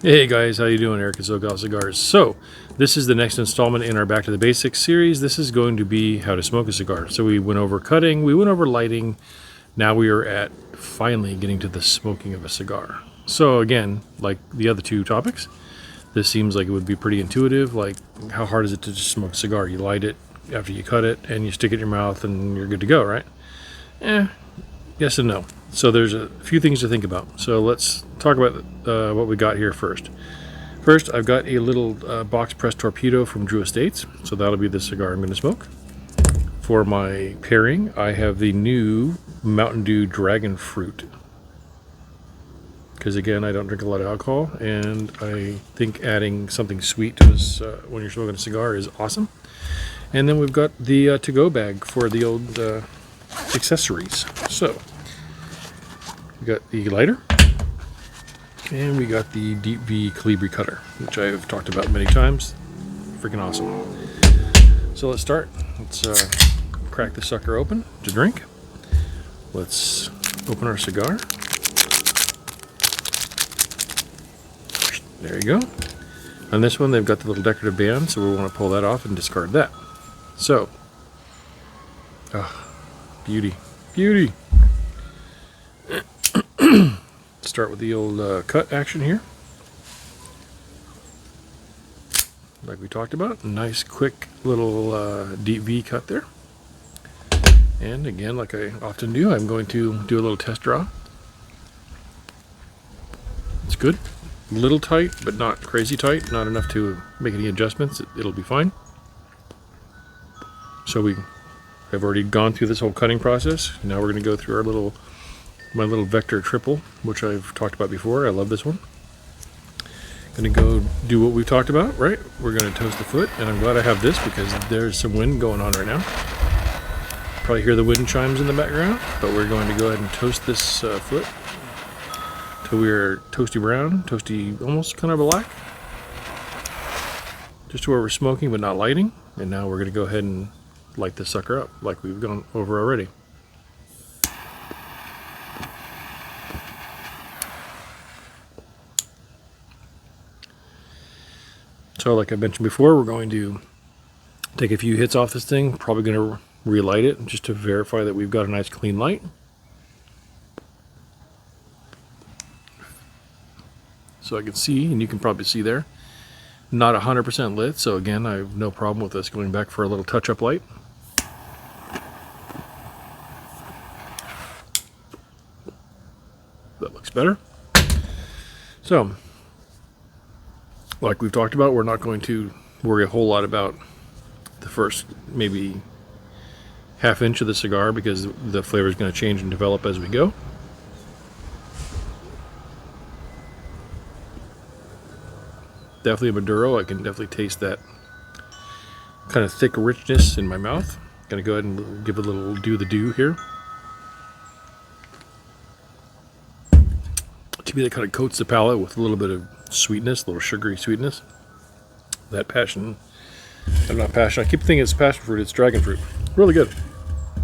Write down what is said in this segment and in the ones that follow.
Hey guys, how you doing? Eric at SoCal Cigars. So, this is the next installment in our Back to the Basics series. This is going to be how to smoke a cigar. So we went over cutting, we went over lighting. Now we are at finally getting to the smoking of a cigar. So again, like the other two topics, this seems like it would be pretty intuitive. Like, how hard is it to just smoke a cigar? You light it after you cut it, and you stick it in your mouth, and you're good to go, right? Yes and no. So there's a few things to think about. So let's talk about what we got here first. First, I've got a little box press torpedo from Drew Estates. So that'll be the cigar I'm going to smoke. For my pairing, I have the new Mountain Dew Dragon Fruit. Because again, I don't drink a lot of alcohol, and I think adding something sweet to this when you're smoking a cigar is awesome. And then we've got the to-go bag for the old accessories. So we got the lighter, and we got the Deep V Calibri cutter, which I have talked about many times. Freaking awesome. So let's start. Let's crack the sucker open to drink. Let's open our cigar. There you go. On this one, they've got the little decorative band, so we want to pull that off and discard that. So, beauty, beauty. Start with the old cut action here. Like we talked about, nice quick little deep V cut there. And again, like I often do, I'm going to do a little test draw. It's good. A little tight, but not crazy tight. Not enough to make any adjustments. It'll be fine. So we have already gone through this whole cutting process. Now we're going to go through our my little vector triple, which I've talked about before. I love this one. Going to go do what we've talked about, right? We're going to toast the foot, and I'm glad I have this because there's some wind going on right now. Probably hear the wind chimes in the background, but we're going to go ahead and toast this foot till we're toasty brown, toasty almost kind of black. Just to where we're smoking but not lighting. And now we're going to go ahead and light this sucker up like we've gone over already. So like I mentioned before, we're going to take a few hits off this thing. Probably going to relight it just to verify that we've got a nice clean light. So I can see, and you can probably see there, not 100% lit. So again, I have no problem with us going back for a little touch-up light. That looks better. So, like we've talked about, we're not going to worry a whole lot about the first maybe half inch of the cigar because the flavor is going to change and develop as we go. Definitely a Maduro. I can definitely taste that kind of thick richness in my mouth. Gonna go ahead and give it a little do the do here. To me, that kind of coats the palate with a little bit of sweetness, a little sugary sweetness. That passion, I'm not passion. I keep thinking it's passion fruit. It's dragon fruit. Really good.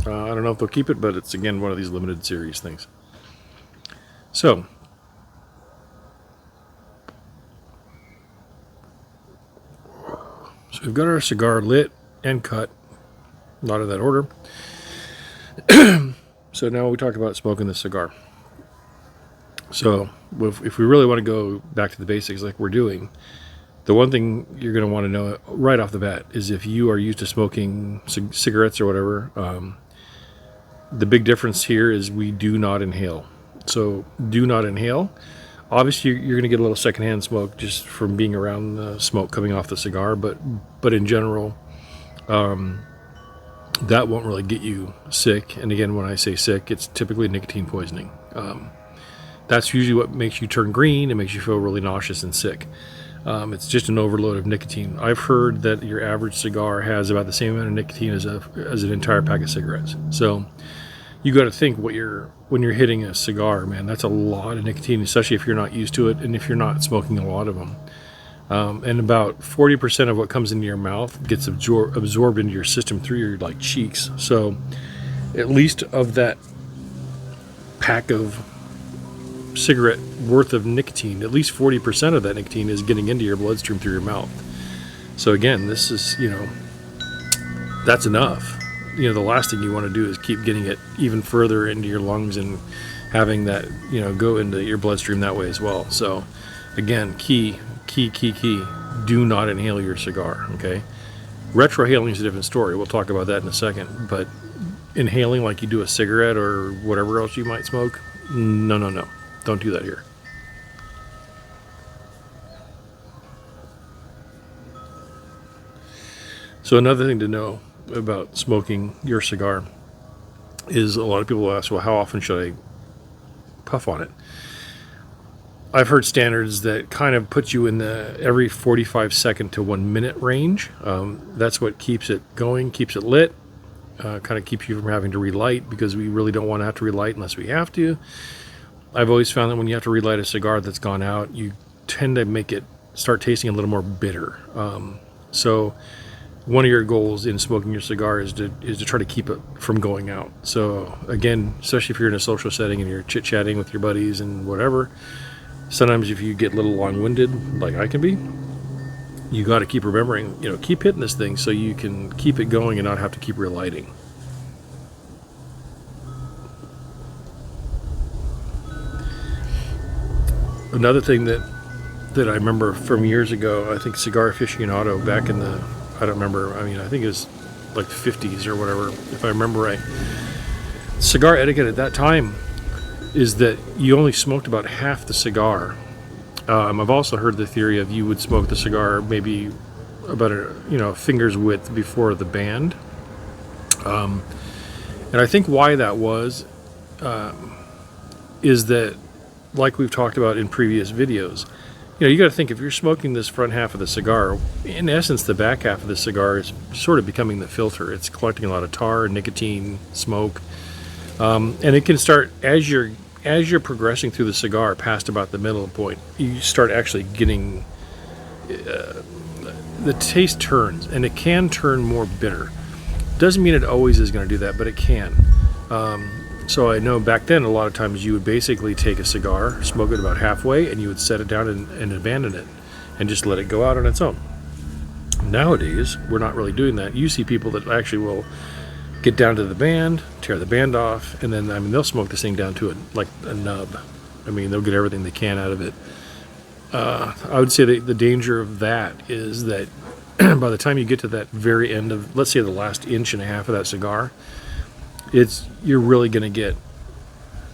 I don't know if they'll keep it, but it's again one of these limited series things. So we've got our cigar lit and cut. A lot of that order. So now we talk about smoking the cigar. So if we really want to go back to the basics like we're doing, the one thing you're going to want to know right off the bat is if you are used to smoking cigarettes or whatever, the big difference here is we do not inhale. So do not inhale. Obviously, you're going to get a little secondhand smoke just from being around the smoke coming off the cigar, but in general, that won't really get you sick. And again, when I say sick, it's typically nicotine poisoning. That's usually what makes you turn green. It makes you feel really nauseous and sick. It's just an overload of nicotine. I've heard that your average cigar has about the same amount of nicotine as an entire pack of cigarettes. So you got to think when you're hitting a cigar, man, that's a lot of nicotine, especially if you're not used to it and if you're not smoking a lot of them. And about 40% of what comes into your mouth gets absorbed into your system through your cheeks. So at least of that pack of cigarette worth of nicotine, at least 40% of that nicotine is getting into your bloodstream through your mouth. So again, this is, that's enough. The last thing you want to do is keep getting it even further into your lungs and having that, go into your bloodstream that way as well. So again, key, do not inhale your cigar, okay? Retrohaling is a different story. We'll talk about that in a second. But inhaling like you do a cigarette or whatever else you might smoke, no. Don't do that here. So another thing to know about smoking your cigar is a lot of people ask, well, how often should I puff on it? I've heard standards that kind of put you in the every 45 second to 1 minute range. That's what keeps it going, keeps it lit, kind of keeps you from having to relight, because we really don't want to have to relight unless we have to. I've always found that when you have to relight a cigar that's gone out, you tend to make it start tasting a little more bitter. So one of your goals in smoking your cigar is to try to keep it from going out. So again, especially if you're in a social setting and you're chit-chatting with your buddies and whatever, sometimes if you get a little long-winded, like I can be, you got to keep remembering, keep hitting this thing so you can keep it going and not have to keep relighting. Another thing that I remember from years ago, I think Cigar Aficionado back in the, I don't remember, I think it was like 50s or whatever, if I remember right. Cigar etiquette at that time is that you only smoked about half the cigar. I've also heard the theory of you would smoke the cigar maybe about a finger's width before the band. And I think why that was is that, like we've talked about in previous videos, you got to think, if you're smoking this front half of the cigar, in essence the back half of the cigar is sort of becoming the filter. It's collecting a lot of tar, nicotine, smoke, and it can start as you're progressing through the cigar past about the middle point, you start actually getting the taste turns, and it can turn more bitter. Doesn't mean it always is going to do that, but it can. So I know back then a lot of times you would basically take a cigar, smoke it about halfway, and you would set it down and abandon it and just let it go out on its own. Nowadays, we're not really doing that. You see people that actually will get down to the band, tear the band off, and then they'll smoke this thing down to it like a nub. They'll get everything they can out of it. I would say the danger of that is that by the time you get to that very end of, let's say, the last inch and a half of that cigar, you're really going to get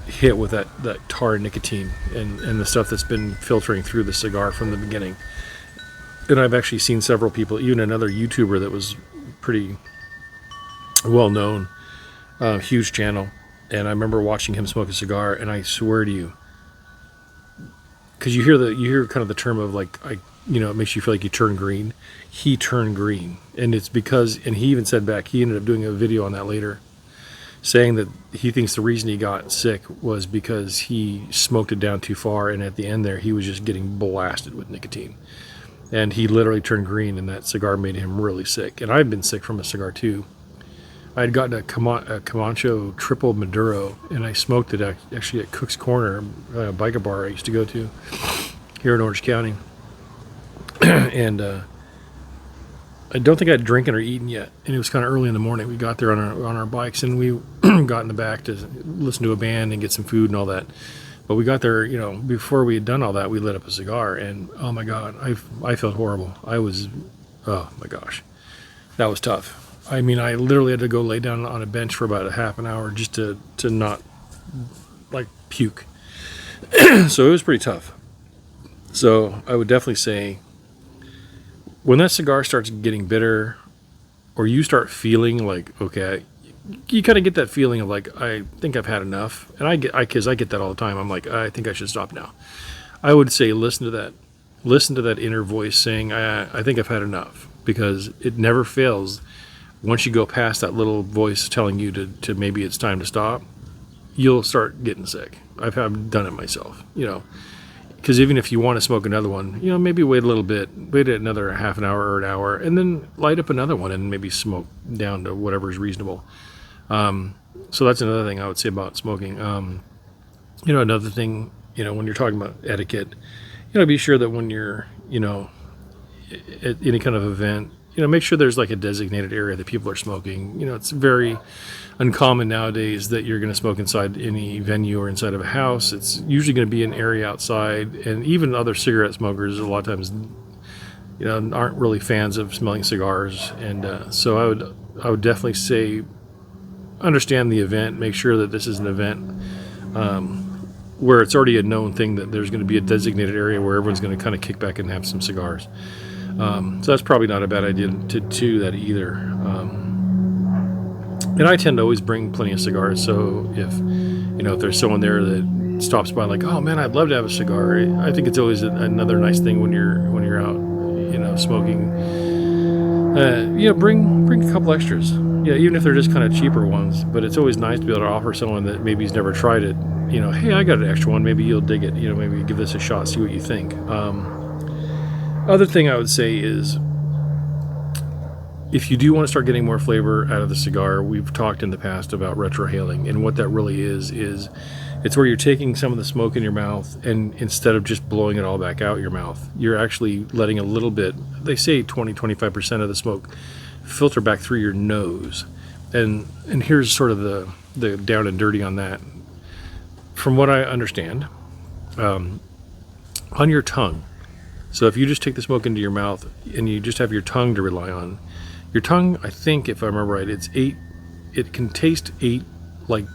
hit with that tar nicotine and the stuff that's been filtering through the cigar from the beginning. And I've actually seen several people, even another YouTuber that was pretty well known, huge channel, and I remember watching him smoke a cigar, and I swear to you, because you hear kind of the term of like, it makes you feel like you turn green. He turned green, and it's because, and he even said back, he ended up doing a video on that later, saying that he thinks the reason he got sick was because he smoked it down too far, and at the end there, he was just getting blasted with nicotine. And he literally turned green, and that cigar made him really sick. And I've been sick from a cigar too. I had gotten a Camacho Triple Maduro, and I smoked it actually at Cook's Corner, a biker bar I used to go to here in Orange County. And I don't think I'd drinking or eaten yet, and it was kind of early in the morning. We got there on our bikes, and we got in the back to listen to a band and get some food and all that. But we got there, before we had done all that, we lit up a cigar, and oh my God, I felt horrible. Oh my gosh, that was tough. I literally had to go lay down on a bench for about a half an hour just to not like puke. So it was pretty tough. So I would definitely say, when that cigar starts getting bitter, or you start feeling like, okay, you kind of get that feeling of like, I think I've had enough. And I get that all the time. I'm like, I think I should stop now. I would say, listen to that inner voice saying, I think I've had enough, because it never fails. Once you go past that little voice telling you to maybe it's time to stop, you'll start getting sick. I've done it myself, because even if you want to smoke another one, maybe wait a little bit, wait another half an hour or an hour, and then light up another one and maybe smoke down to whatever is reasonable. So that's another thing I would say about smoking. Another thing when you're talking about etiquette, be sure that when you're, at any kind of event, make sure there's like a designated area that people are smoking. It's very uncommon nowadays that you're going to smoke inside any venue or inside of a house. It's usually going to be an area outside, and even other cigarette smokers a lot of times, aren't really fans of smelling cigars. And so I would definitely say understand the event, make sure that this is an event where it's already a known thing that there's going to be a designated area where everyone's going to kind of kick back and have some cigars. So that's probably not a bad idea to do that either. And I tend to always bring plenty of cigars. So if there's someone there that stops by, like, oh man, I'd love to have a cigar. I think it's always another nice thing when you're out, smoking. Bring a couple extras. Yeah, even if they're just kind of cheaper ones. But it's always nice to be able to offer someone that maybe has never tried it. Hey, I got an extra one. Maybe you'll dig it. Maybe give this a shot. See what you think. Other thing I would say is, if you do want to start getting more flavor out of the cigar, we've talked in the past about retrohaling, and what that really is it's where you're taking some of the smoke in your mouth, and instead of just blowing it all back out your mouth, you're actually letting a little bit, they say 20-25% of the smoke filter back through your nose. And here's sort of the down and dirty on that. From what I understand, on your tongue, so if you just take the smoke into your mouth and you just have your tongue to rely on, your tongue, I think, if I remember right, it can taste 8 like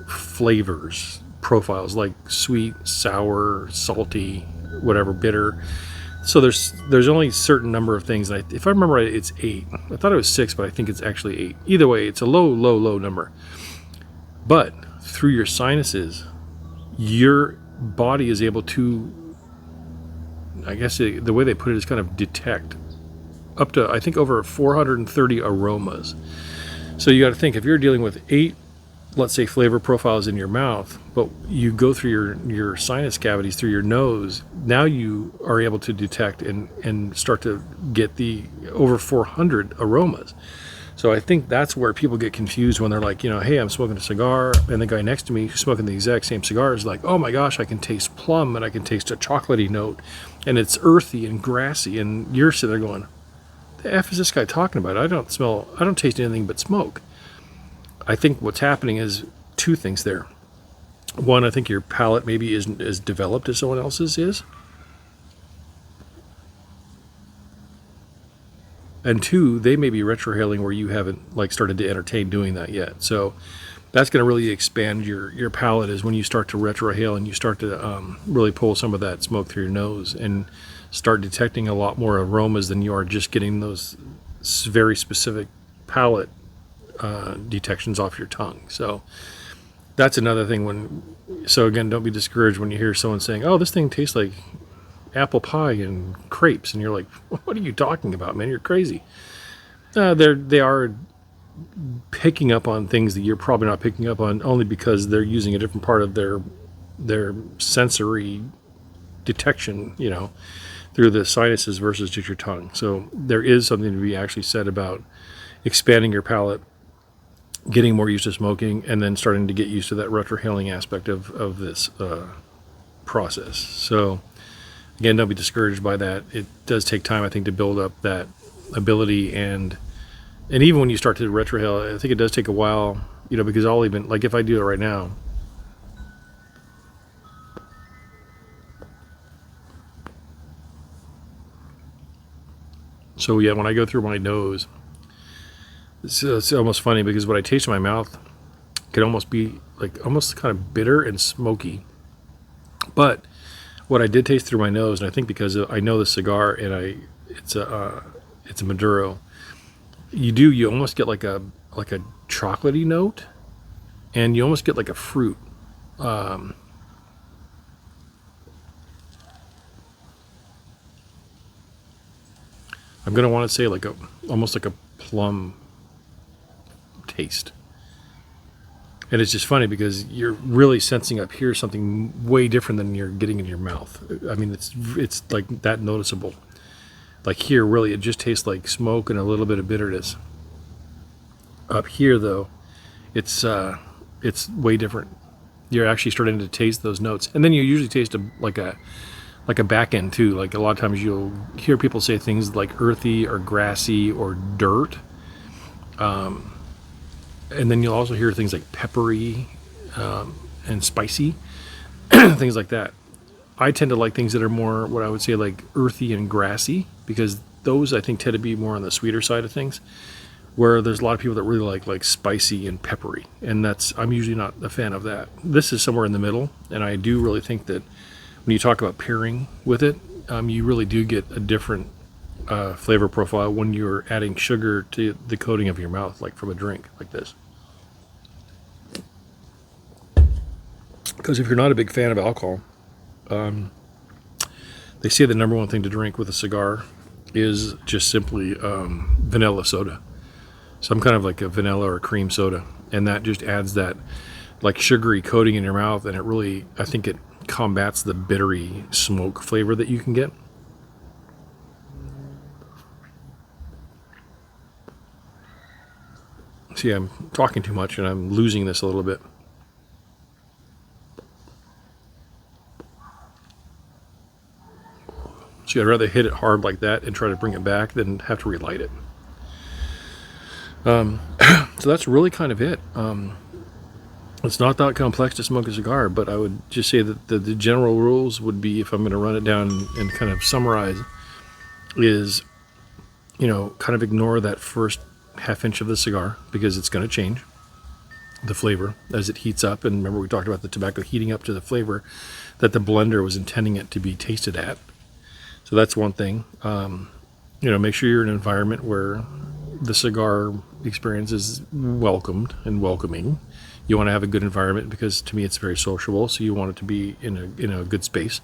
flavors, profiles, like sweet, sour, salty, whatever, bitter. So there's only a certain number of things. If I remember right, it's 8. I thought it was 6, but I think it's actually 8. Either way, it's a low number. But through your sinuses, your body is able to, I guess the way they put it is kind of detect up to, I think, over 430 aromas. So you got to think, if you're dealing with 8, let's say, flavor profiles in your mouth, but you go through your sinus cavities through your nose, now you are able to detect and start to get the over 400 aromas. So I think that's where people get confused when they're like, hey, I'm smoking a cigar, and the guy next to me who's smoking the exact same cigar is like, oh my gosh, I can taste plum, and I can taste a chocolatey note, and it's earthy and grassy, and you're sitting there going, the F is this guy talking about? I don't taste anything but smoke. I think what's happening is 2 things there. One, I think your palate maybe isn't as developed as someone else's is. And 2, they may be retrohaling where you haven't started to entertain doing that yet. So that's going to really expand your palate, is when you start to retrohale and you start to really pull some of that smoke through your nose and start detecting a lot more aromas than you are just getting those very specific palate detections off your tongue. So that's another thing. So again, don't be discouraged when you hear someone saying, oh, this thing tastes like apple pie and crepes, and you're like, what are you talking about, man? You're crazy. They are picking up on things that you're probably not picking up on, only because they're using a different part of their sensory detection, through the sinuses versus just your tongue. So there is something to be actually said about expanding your palate, getting more used to smoking, and then starting to get used to that retrohaling aspect of this process. So again, don't be discouraged by that. It does take time, I think, to build up that ability, and even when you start to retrohale, I think it does take a while, because I'll even, like, if I do it right now, so yeah, when I go through my nose, it's almost funny, because what I taste in my mouth can almost be almost kind of bitter and smoky. But what I did taste through my nose, and I think because I know the cigar, and it's a Maduro, you almost get like a chocolatey note, and you almost get like a fruit. I'm gonna want to say almost like a plum taste. And it's just funny because you're really sensing up here something way different than you're getting in your mouth. I mean, it's like that noticeable. Like here, really, it just tastes like smoke and a little bit of bitterness. Up here, though, it's way different. you're actually starting to taste those notes. And then you usually taste like a back end too. Like a lot of times you'll hear people say things like earthy or grassy or dirt. And then you'll also hear things like peppery and spicy, things like that. I tend to like things that are more what I would say like earthy and grassy, because those I think tend to be more on the sweeter side of things, where there's a lot of people that really like spicy and peppery, and I'm usually not a fan of that. This is somewhere in the middle, and I do really think that when you talk about pairing with it, you really do get a different flavor profile when you're adding sugar to the coating of your mouth, like from a drink like this. Because if you're not a big fan of alcohol, they say the number one thing to drink with a cigar is just simply vanilla soda. Some kind of like a vanilla or cream soda. And that just adds that like sugary coating in your mouth, and it really, I think it combats the bittery smoke flavor that you can get. See, I'm talking too much and I'm losing this a little bit. See, I'd rather hit it hard like that and try to bring it back than have to relight it. So that's really kind of it. It's not that complex to smoke a cigar, but I would just say that the general rules would be, if I'm going to run it down and kind of summarize, is, kind of ignore that first half inch of the cigar, because it's going to change the flavor as it heats up. And remember, we talked about the tobacco heating up to the flavor that the blender was intending it to be tasted at. So that's one thing. Make sure you're in an environment where the cigar experience is welcomed and welcoming. You want to have a good environment, because to me it's very sociable, so you want it to be in a good space.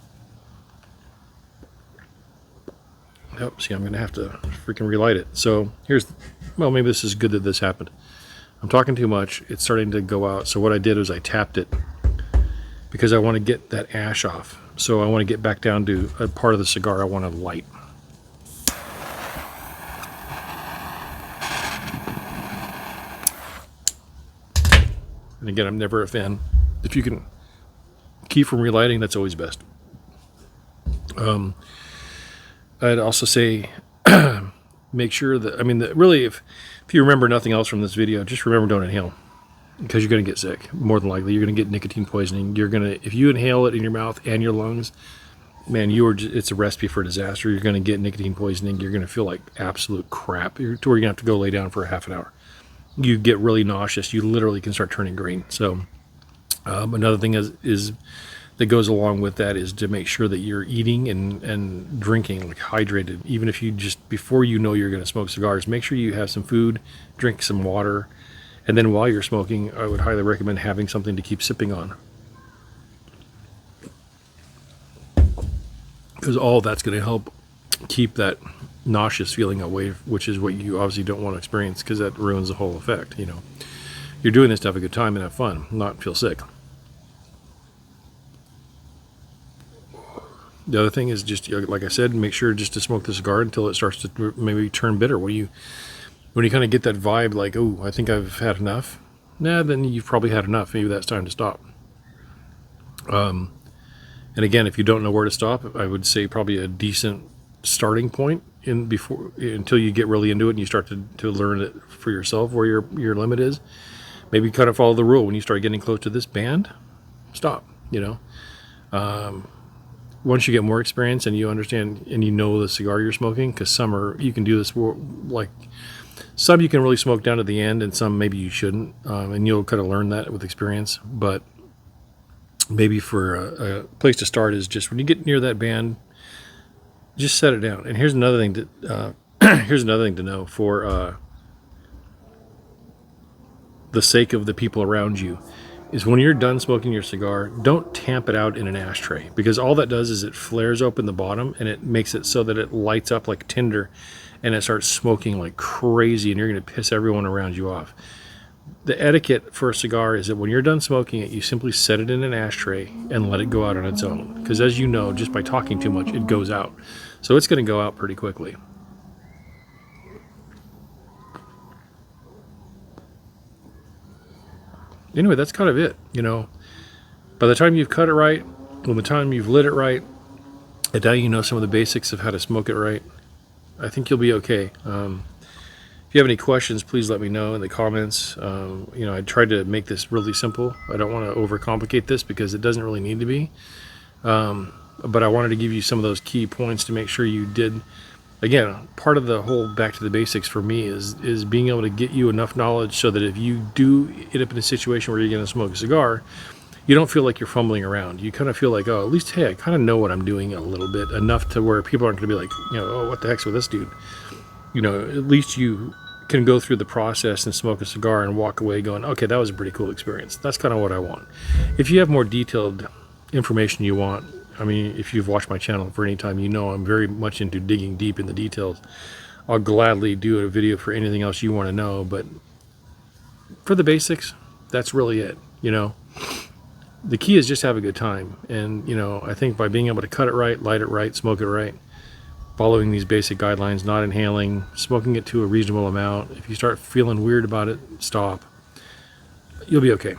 Yep, see, I'm going to have to freaking relight it. So maybe this is good that this happened. I'm talking too much. It's starting to go out. So what I did was I tapped it, because I want to get that ash off. So I want to get back down to a part of the cigar I want to light. And again, I'm never a fan. If you can keep from relighting, that's always best. I'd also say make sure that, really, if you remember nothing else from this video, just remember, don't inhale, because you're going to get sick. More than likely, you're going to get nicotine poisoning. If you inhale it in your mouth and your lungs, man, it's a recipe for disaster. You're going to get nicotine poisoning. You're going to feel like absolute crap. To where you're going to have to go lay down for a half an hour. You get really nauseous. You literally can start turning green. So another thing is that goes along with that is to make sure that you're eating and drinking, like hydrated. Even if before you're going to smoke cigars, make sure you have some food, drink some water, and then while you're smoking, I would highly recommend having something to keep sipping on, because all that's going to help keep that nauseous feeling away, which is what you obviously don't want to experience, because that ruins the whole effect. You're doing this to have a good time and have fun, not feel sick. The other thing is just, like I said, make sure just to smoke the cigar until it starts to maybe turn bitter. When you kind of get that vibe like, oh, I think I've had enough, then you've probably had enough. Maybe that's time to stop. And again, if you don't know where to stop, I would say probably a decent starting point until you get really into it and you start to learn it for yourself where your limit is. Maybe kind of follow the rule. When you start getting close to this band, stop. Once you get more experience and you understand and you know the cigar you're smoking, because you can do this, like some you can really smoke down to the end, and some maybe you shouldn't, and you'll kind of learn that with experience. But maybe for a place to start is just when you get near that band, just set it down. And here's another thing to know for the sake of the people around you, is when you're done smoking your cigar, don't tamp it out in an ashtray, because all that does is it flares open the bottom and it makes it so that it lights up like tinder and it starts smoking like crazy, and you're going to piss everyone around you off. The etiquette for a cigar is that when you're done smoking it, you simply set it in an ashtray and let it go out on its own, because as you know, just by talking too much, it goes out. So it's going to go out pretty quickly. Anyway, that's kind of it. By the time you've cut it right, by the time you've lit it right, and now you know some of the basics of how to smoke it right, I think you'll be okay. If you have any questions, please let me know in the comments. I tried to make this really simple. I don't want to overcomplicate this because it doesn't really need to be. But I wanted to give you some of those key points to make sure you did. Again, part of the whole back to the basics for me is being able to get you enough knowledge so that if you do end up in a situation where you're going to smoke a cigar, you don't feel like you're fumbling around. You kind of feel like, oh, at least, hey, I kind of know what I'm doing a little bit, enough to where people aren't going to be like, oh, what the heck's with this dude? At least you can go through the process and smoke a cigar and walk away going, okay, that was a pretty cool experience. That's kind of what I want. If you have more detailed information you want, if you've watched my channel for any time, I'm very much into digging deep in the details. I'll gladly do a video for anything else you want to know, but for the basics, that's really it. The key is just have a good time. And, I think by being able to cut it right, light it right, smoke it right, following these basic guidelines, not inhaling, smoking it to a reasonable amount. If you start feeling weird about it, stop. You'll be okay.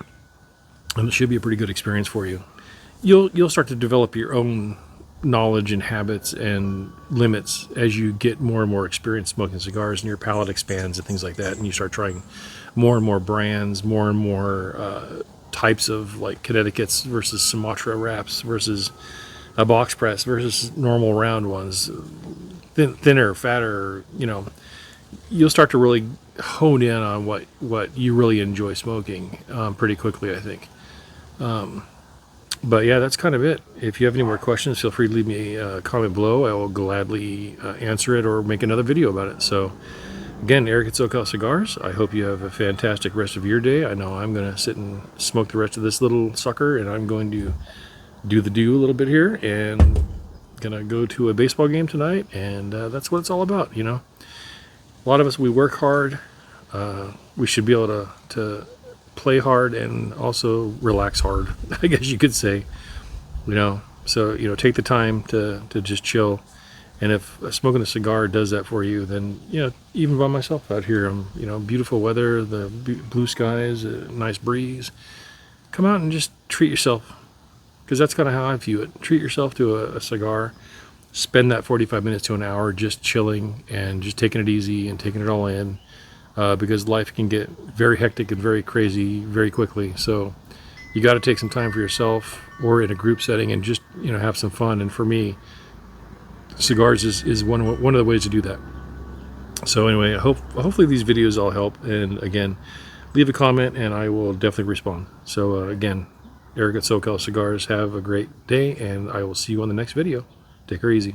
And it should be a pretty good experience for you. You'll start to develop your own knowledge and habits and limits as you get more and more experience smoking cigars, and your palate expands and things like that, and you start trying more and more brands, more and more types of like Connecticut's versus Sumatra wraps versus a box press versus normal round ones, thinner, fatter. You'll start to really hone in on what you really enjoy smoking pretty quickly, I think. But yeah, that's kind of it. If you have any more questions, feel free to leave me a comment below. I will gladly answer it or make another video about it. So again, Eric at SoCal Cigars. I hope you have a fantastic rest of your day. I know I'm going to sit and smoke the rest of this little sucker, and I'm going to do a little bit here, and gonna go to a baseball game tonight, and that's what it's all about. A lot of us, we work hard. We should be able to play hard and also relax hard, I guess you could say. So take the time to just chill. And if smoking a cigar does that for you, then even by myself out here, beautiful weather, the blue skies, a nice breeze. Come out and just treat yourself. Because that's kind of how I view it. Treat yourself to a cigar. Spend that 45 minutes to an hour just chilling and just taking it easy and taking it all in. Because life can get very hectic and very crazy very quickly. So you got to take some time for yourself or in a group setting and just have some fun. And for me, cigars is one of the ways to do that. So anyway, hopefully these videos all help. And again, leave a comment and I will definitely respond. So again, Eric at SoCal Cigars, have a great day, and I will see you on the next video. Take her easy.